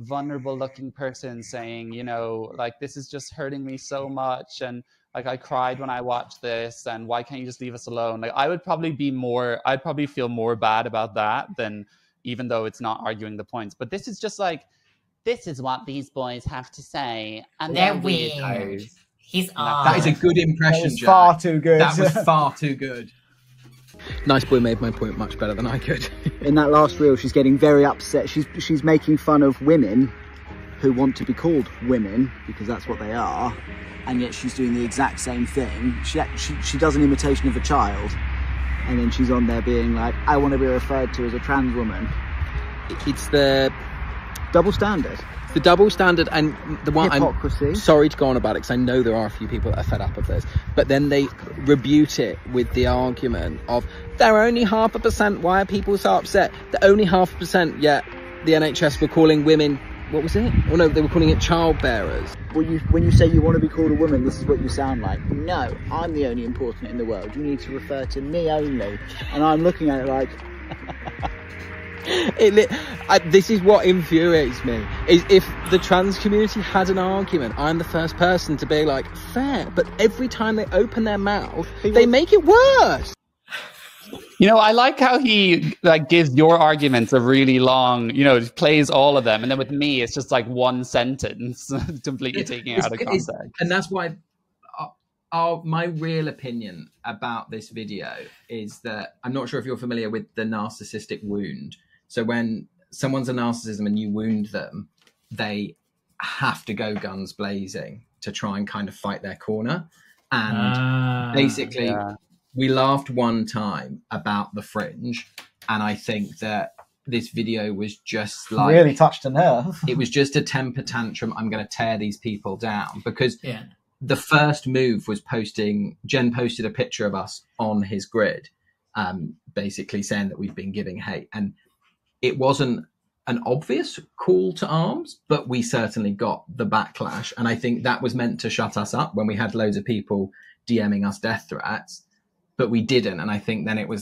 vulnerable looking person saying, like, this is just hurting me so much, and like I cried when I watched this, and why can't you just leave us alone? Like I'd probably feel more bad about that than, even though it's not arguing the points. But this is just like, this is what these boys have to say, and they're weird. He's odd. That is a good impression, Jack. Far too good. That was far too good. Nice Boy made my point much better than I could. In that last reel, she's getting very upset. She's making fun of women who want to be called women, because that's what they are, and yet she's doing the exact same thing. She does an imitation of a child, and then she's on there being like, I want to be referred to as a trans woman. It's the Double standard. The double standard, and the one Hypocrisy. I'm sorry to go on about it because I know there are a few people that are fed up of this, but then they rebuke it with the argument of they're only 0.5%. Why are people so upset? They're only 0.5%. Yet the NHS were calling women, what was it? Oh no, they were calling it child bearers. Well, when you say you want to be called a woman, this is what you sound like. No, I'm the only important in the world. You need to refer to me only. And I'm looking at it like. This is what infuriates me, is if the trans community had an argument, I'm the first person to be like, fair, but every time they open their mouth, they make it worse. You know, I like how he like gives your arguments a really long, you know, plays all of them, and then with me, it's just like one sentence, completely taking it out of context. And that's why my real opinion about this video is that I'm not sure if you're familiar with the narcissistic wound. So when someone's a narcissism and you wound them, they have to go guns blazing to try and kind of fight their corner. And basically, we laughed one time about the fringe, and I think that this video was just like really touched a nerve. It was just a temper tantrum. I'm going to tear these people down because the first move was Jen posted a picture of us on his grid, basically saying that we've been giving hate. And it wasn't an obvious call to arms, but we certainly got the backlash. And I think that was meant to shut us up when we had loads of people DMing us death threats, but we didn't. And I think then it was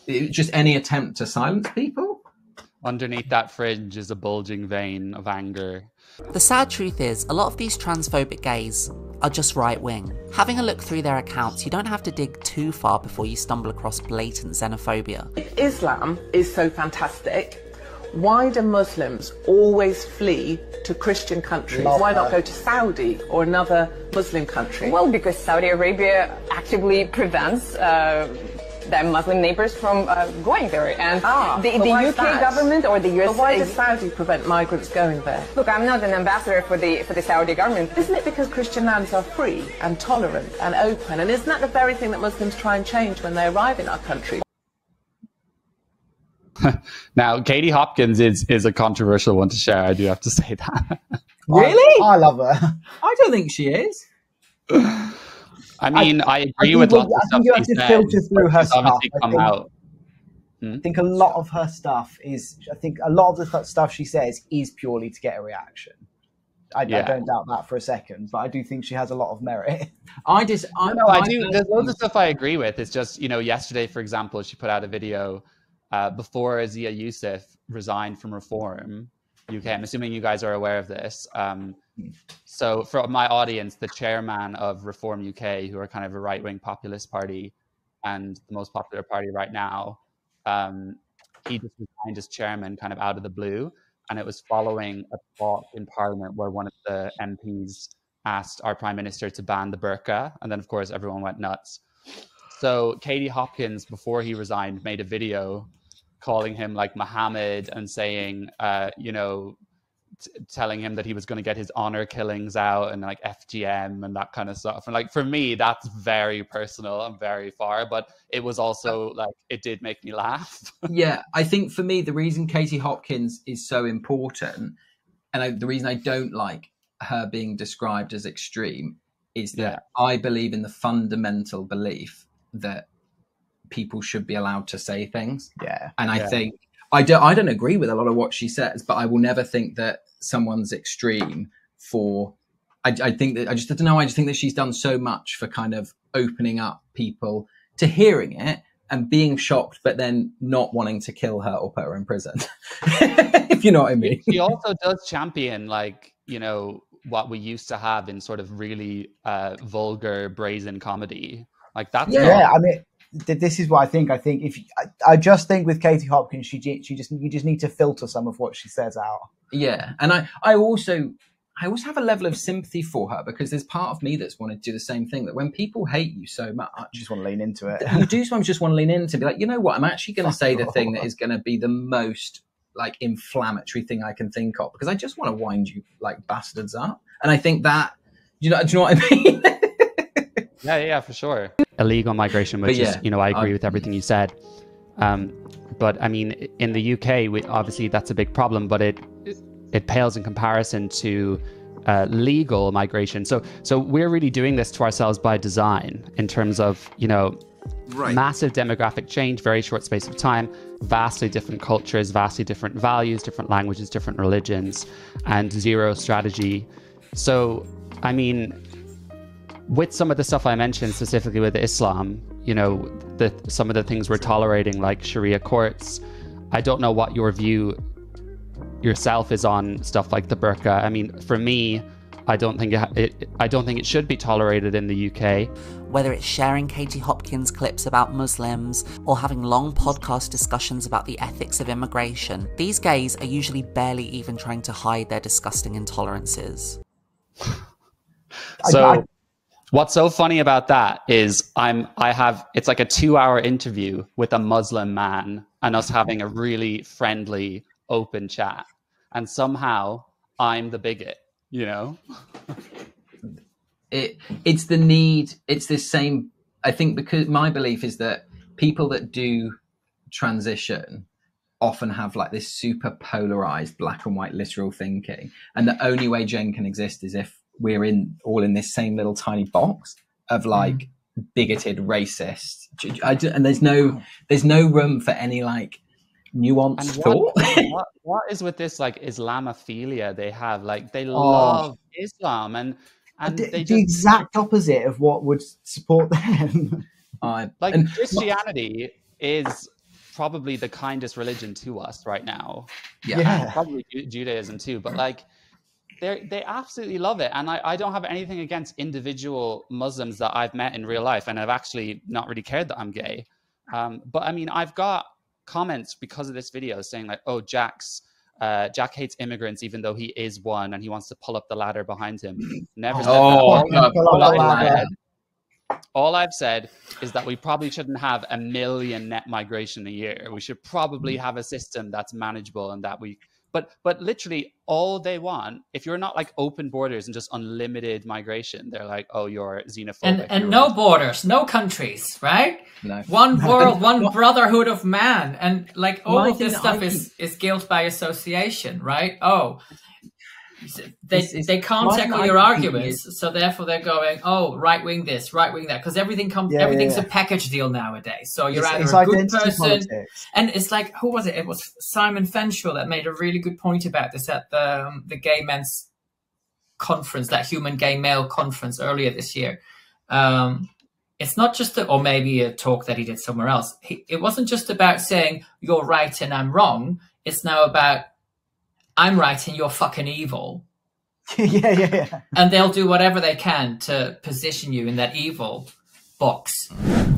just any attempt to silence people. Underneath that fringe is a bulging vein of anger. The sad truth is, a lot of these transphobic gays are just right-wing. Having a look through their accounts, you don't have to dig too far before you stumble across blatant xenophobia. If Islam is so fantastic, why do Muslims always flee to Christian countries? Why not go to Saudi or another Muslim country? Well, because Saudi Arabia actively prevents their Muslim neighbors from going there, and the UK government or the US. But why does Saudi prevent migrants going there? Look, I'm not an ambassador for the Saudi government. Isn't it because Christian lands are free and tolerant and open? And isn't that the very thing that Muslims try and change when they arrive in our country? Now, Katie Hopkins is a controversial one to share. I do have to say that. Really? I love her. I don't think she is. I mean, I agree with lots of stuff you have to filter through her stuff. I think a lot of her stuff is. I think a lot of the stuff she says is purely to get a reaction. I don't doubt that for a second, but I do think she has a lot of merit. I do. There's loads of stuff I agree with. It's just, you know, yesterday, for example, she put out a video before Zia Youssef resigned from Reform UK. I'm assuming you guys are aware of this. So for my audience, the chairman of Reform UK, who are kind of a right-wing populist party and the most popular party right now, he just resigned as chairman kind of out of the blue. And it was following a talk in Parliament where one of the MPs asked our Prime Minister to ban the burqa. And then, of course, everyone went nuts. So Katie Hopkins, before he resigned, made a video calling him like Muhammad and saying, you know, telling him that he was going to get his honor killings out and like FGM and that kind of stuff. And like, for me, that's very personal and very far, but it was also like, it did make me laugh. Yeah, I think for me, the reason Katie Hopkins is so important, and the reason I don't like her being described as extreme, is that I believe in the fundamental belief that people should be allowed to say things. Yeah. And I think, I don't agree with a lot of what she says, but I will never think that someone's extreme for, I think that, I don't know, I just think that she's done so much for kind of opening up people to hearing it and being shocked, but then not wanting to kill her or put her in prison. If you know what I mean. She also does champion, like, you know, what we used to have in sort of really vulgar, brazen comedy. Like that's I mean, this is what I think. I think I just think with Katie Hopkins, you just need to filter some of what she says out. Yeah, and I also have a level of sympathy for her, because there's part of me that's wanted to do the same thing. That when people hate you so much, you just want to lean into it. You do sometimes just want to lean into, be like, you know what, I'm actually going to say the thing that is going to be the most like inflammatory thing I can think of, because I just want to wind you like bastards up. And I think that, do you know what I mean? Yeah, for sure. Illegal migration, which is, you know, I agree with everything you said. But I mean, in the UK, obviously that's a big problem, but it pales in comparison to legal migration. So we're really doing this to ourselves by design in terms of, you know, massive demographic change, very short space of time, vastly different cultures, vastly different values, different languages, different religions, and zero strategy. So, I mean, with some of the stuff I mentioned, specifically with Islam, you know, some of the things we're tolerating, like Sharia courts, I don't know what your view yourself is on stuff like the burqa. I mean, for me, I don't think it should be tolerated in the UK. Whether it's sharing Katie Hopkins clips about Muslims or having long podcast discussions about the ethics of immigration, these gays are usually barely even trying to hide their disgusting intolerances. So what's so funny about that is it's like a 2-hour interview with a Muslim man and us having a really friendly, open chat. And somehow I'm the bigot, you know? It's the need, it's this same, I think, because my belief is that people that do transition often have like this super polarized black and white literal thinking, and the only way Jen can exist is if we're all in this same little tiny box of like bigoted racist, and there's no room for any like nuanced thought. What is with this like Islamophilia they have? Like they love Islam and the exact opposite of what would support them. Christianity is probably the kindest religion to us right now. Yeah. Probably Judaism too, but like they absolutely love it. And I don't have anything against individual Muslims that I've met in real life, and I've actually not really cared that I'm gay. But I mean, I've got comments because of this video saying like, oh, Jack hates immigrants even though he is one and he wants to pull up the ladder behind him. Never said that. All I've said is that we probably shouldn't have 1 million net migration a year. We should probably have a system that's manageable and that but literally all they want, if you're not like open borders and just unlimited migration, they're like, oh, you're xenophobic. And no borders, no countries, right? No. One world, one brotherhood of man. And like all of this stuff is guilt by association, right? Oh, they can't echo your arguments, so therefore they're going, oh, right wing this, right wing that, because everything's a package deal nowadays. So you're either a good person, and it's like, who was it? It was Simon Fenshaw that made a really good point about this at the Gay Men's Conference, that Human Gay Male Conference earlier this year. It's not just or maybe a talk that he did somewhere else. It wasn't just about saying you're right and I'm wrong. It's now about I'm right and you're fucking evil. Yeah. And they'll do whatever they can to position you in that evil box.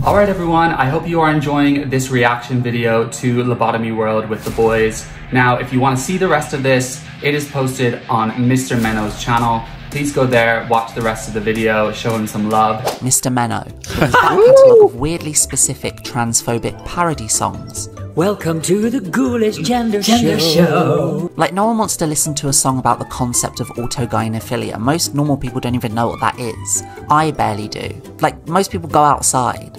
All right, everyone. I hope you are enjoying this reaction video to Lobotomy World with the boys. Now, if you want to see the rest of this, it is posted on Mr. Menno's channel. Please go there, watch the rest of the video, show him some love. Mr. Menno, with his back catalogue of weirdly specific transphobic parody songs. Welcome to the Ghoulish Gender Show. Like, no one wants to listen to a song about the concept of autogynephilia. Most normal people don't even know what that is. I barely do. Like, most people go outside.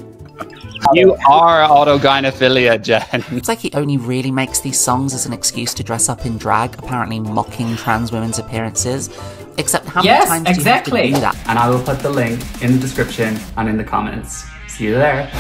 You are autogynephilia, Jen. It's like he only really makes these songs as an excuse to dress up in drag, apparently mocking trans women's appearances. Except how many times do you have to do that? And I will put the link in the description and in the comments. See you there.